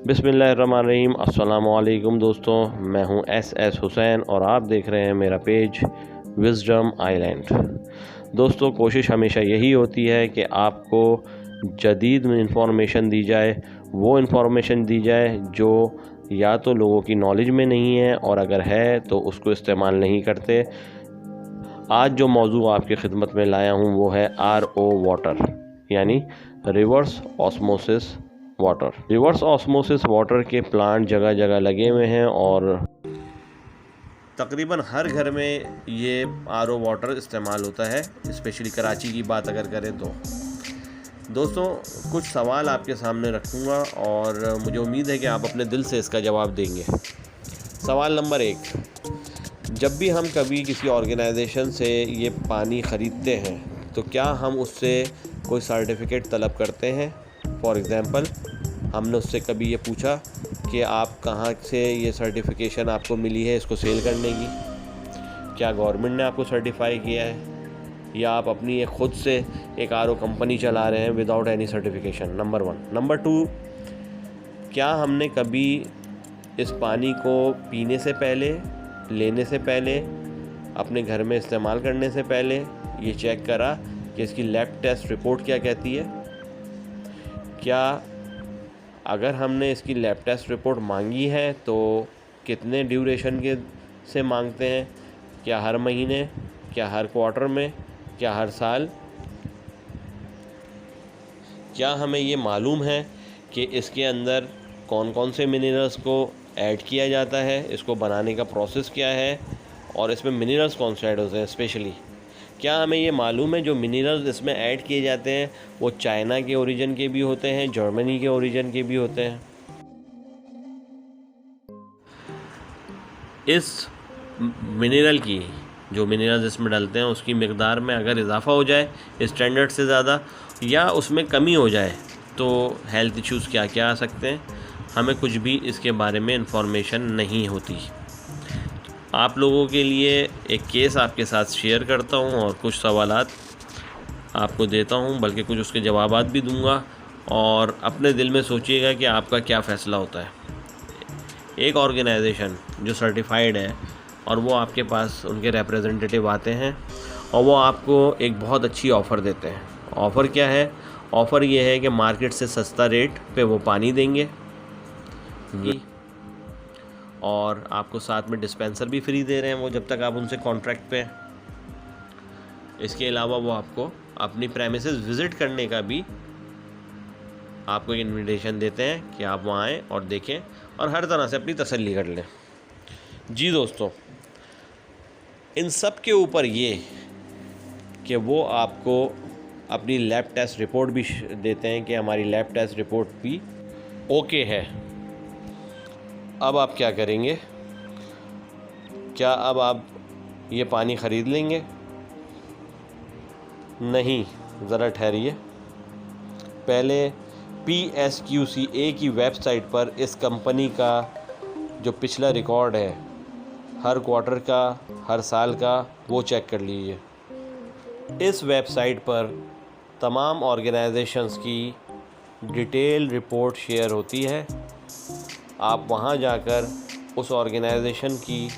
बिस्मिल्लाहिर्रहमानिर्रहीम। अस्सलामुअलैकुम दोस्तों, मैं हूं एस हुसैन और आप देख रहे हैं मेरा पेज विज़डम आइलैंड। दोस्तों, कोशिश हमेशा यही होती है कि आपको जदीद इंफॉर्मेशन दी जाए, वो इंफॉर्मेशन दी जाए जो या तो लोगों की नॉलेज में नहीं है और अगर है तो उसको इस्तेमाल नहीं करते। आज जो मौजू आपकी खिदमत में लाया हूँ वो है RO वाटर, यानी reverse osmosis water. Reverse osmosis water के प्लांट जगह जगह लगे हुए हैं और तकरीबन हर घर में ये RO वाटर इस्तेमाल होता है, स्पेशली कराची की बात अगर करें तो। दोस्तों, कुछ सवाल आपके सामने रखूँगा और मुझे उम्मीद है कि आप अपने दिल से इसका जवाब देंगे। सवाल नंबर 1, जब भी हम कभी किसी ऑर्गेनाइजेशन से ये पानी ख़रीदते हैं तो क्या हम उससे कोई सर्टिफिकेट तलब करते हैं? फॉर एग्ज़ाम्पल, हमने उससे कभी ये पूछा कि आप कहाँ से ये सर्टिफिकेशन आपको मिली है इसको सेल करने की? क्या गवर्नमेंट ने आपको सर्टिफाई किया है, या आप अपनी एक ख़ुद से एक RO कंपनी चला रहे हैं without any certification? Number 1। Number 2, क्या हमने कभी इस पानी को पीने से पहले, लेने से पहले, अपने घर में इस्तेमाल करने से पहले ये चेक करा कि इसकी लैब टेस्ट रिपोर्ट क्या कहती है? क्या अगर हमने इसकी लैब टेस्ट रिपोर्ट मांगी है तो कितने ड्यूरेशन के से मांगते हैं? क्या हर महीने, क्या हर क्वार्टर में, क्या हर साल? क्या हमें ये मालूम है कि इसके अंदर कौन कौन से मिनरल्स को ऐड किया जाता है, इसको बनाने का प्रोसेस क्या है और इसमें मिनरल्स कौन से ऐड होते हैं स्पेशली? क्या हमें ये मालूम है जो मिनरल्स इसमें ऐड किए जाते हैं वो चाइना के ओरिजिन के भी होते हैं, जर्मनी के ओरिजिन के भी होते हैं? इस मिनरल की, जो मिनरल्स इसमें डलते हैं उसकी मिकदार में अगर इजाफ़ा हो जाए स्टैंडर्ड से ज़्यादा या उसमें कमी हो जाए तो हेल्थ इश्यूज़ क्या क्या आ सकते हैं? हमें कुछ भी इसके बारे में इंफॉर्मेशन नहीं होती। आप लोगों के लिए एक केस आपके साथ शेयर करता हूं और कुछ सवालात आपको देता हूं, बल्कि कुछ उसके जवाबात भी दूंगा और अपने दिल में सोचिएगा कि आपका क्या फ़ैसला होता है। एक ऑर्गेनाइजेशन जो सर्टिफाइड है और वो आपके पास उनके रिप्रेजेंटेटिव आते हैं और वो आपको एक बहुत अच्छी ऑफ़र देते हैं। ऑफ़र क्या है? ऑफ़र ये है कि मार्केट से सस्ता रेट पे वो पानी देंगे और आपको साथ में डिस्पेंसर भी फ्री दे रहे हैं वो, जब तक आप उनसे कॉन्ट्रैक्ट पे हैं। इसके अलावा वो आपको अपनी प्रेमिसेस विज़िट करने का भी आपको इन्विटेशन देते हैं कि आप वहाँ आएँ और देखें और हर तरह से अपनी तसल्ली कर लें। जी दोस्तों, इन सब के ऊपर ये कि वो आपको अपनी लैब टेस्ट रिपोर्ट भी देते हैं कि हमारी लैब टेस्ट रिपोर्ट भी ओके है। अब आप क्या करेंगे? क्या अब आप ये पानी ख़रीद लेंगे? नहीं, ज़रा ठहरिए। पहले PSQCA की वेबसाइट पर इस कंपनी का जो पिछला रिकॉर्ड है हर क्वार्टर का, हर साल का, वो चेक कर लीजिए। इस वेबसाइट पर तमाम ऑर्गेनाइजेशंस की डिटेल रिपोर्ट शेयर होती है। आप वहां जाकर उस ऑर्गेनाइजेशन की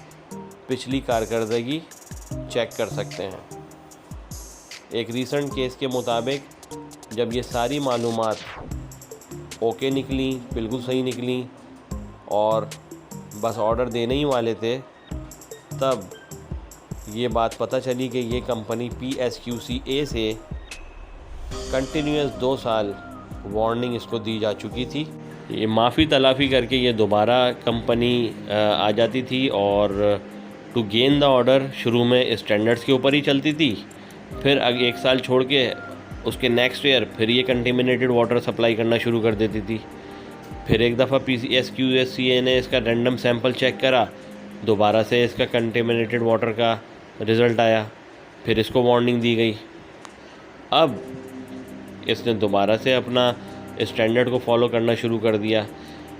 पिछली कारकर्दगी चेक कर सकते हैं। एक रीसेंट केस के मुताबिक जब ये सारी मालूमात ओके निकली, बिल्कुल सही निकली और बस ऑर्डर देने ही वाले थे, तब ये बात पता चली कि ये कंपनी PSQCA से कंटिन्यूस 2 साल वार्निंग इसको दी जा चुकी थी। ये माफ़ी तलाफ़ी करके ये दोबारा कंपनी आ जाती थी और टू गेन द ऑर्डर शुरू में स्टैंडर्ड्स के ऊपर ही चलती थी, फिर 1 साल छोड़ के उसके नेक्स्ट ईयर फिर ये कंटेमिनेटेड वाटर सप्लाई करना शुरू कर देती थी। फिर एक दफ़ा PSQCA ने इसका रैंडम सैंपल चेक करा, दोबारा से इसका कंटेमिनेटेड वाटर का रिज़ल्ट आया, फिर इसको वार्निंग दी गई। अब इसने दोबारा से अपना स्टैंडर्ड को फॉलो करना शुरू कर दिया।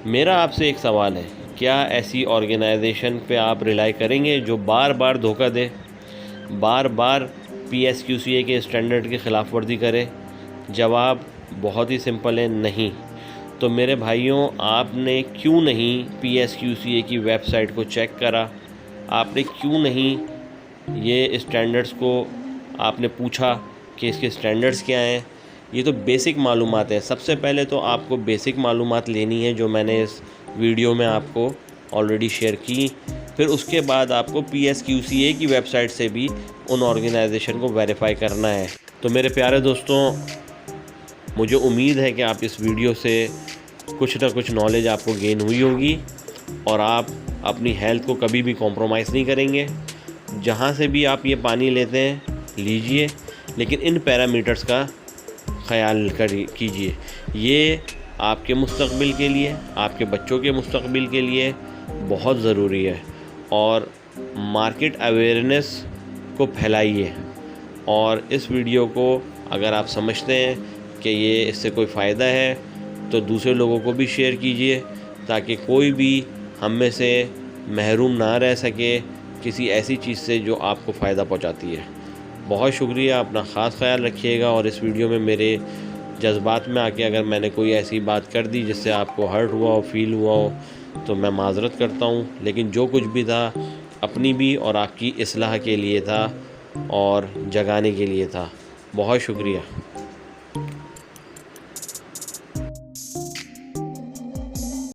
मेरा आपसे एक सवाल है, क्या ऐसी ऑर्गेनाइजेशन पे आप रिलाई करेंगे जो बार बार धोखा दे, बार बार PSQCA के स्टैंडर्ड की ख़िलाफ़ वर्जी करे? जवाब बहुत ही सिंपल है, नहीं। तो मेरे भाइयों, आपने क्यों नहीं PSQCA की वेबसाइट को चेक करा? आपने क्यों नहीं ये स्टैंडर्ड्स को आपने पूछा कि इसके स्टैंडर्ड्स क्या हैं? ये तो बेसिक मालूमात हैं। सबसे पहले तो आपको बेसिक मालूमात लेनी है, जो मैंने इस वीडियो में आपको ऑलरेडी शेयर की। फिर उसके बाद आपको PSQCA की वेबसाइट से भी उन ऑर्गेनाइजेशन को वेरीफाई करना है। तो मेरे प्यारे दोस्तों, मुझे उम्मीद है कि आप इस वीडियो से कुछ ना कुछ नॉलेज आपको गेन हुई होगी और आप अपनी हेल्थ को कभी भी कॉम्प्रोमाइज़ नहीं करेंगे। जहाँ से भी आप ये पानी लेते हैं लीजिए, लेकिन इन पैरामीटर्स का ख्याल कीजिए। ये आपके मुस्तकबिल के लिए, आपके बच्चों के मुस्तकबिल के लिए बहुत ज़रूरी है। और मार्केट अवेयरनेस को फैलाइए, और इस वीडियो को अगर आप समझते हैं कि ये इससे कोई फ़ायदा है तो दूसरे लोगों को भी शेयर कीजिए, ताकि कोई भी हम में से महरूम ना रह सके किसी ऐसी चीज़ से जो आपको फ़ायदा पहुंचाती है। बहुत शुक्रिया, अपना ख़ास ख्याल रखिएगा। और इस वीडियो में मेरे जज्बात में आके अगर मैंने कोई ऐसी बात कर दी जिससे आपको हर्ट हुआ हो, फील हुआ हो, तो मैं माज़रत करता हूँ। लेकिन जो कुछ भी था अपनी भी और आपकी इस्लाह के लिए था और जगाने के लिए था। बहुत शुक्रिया।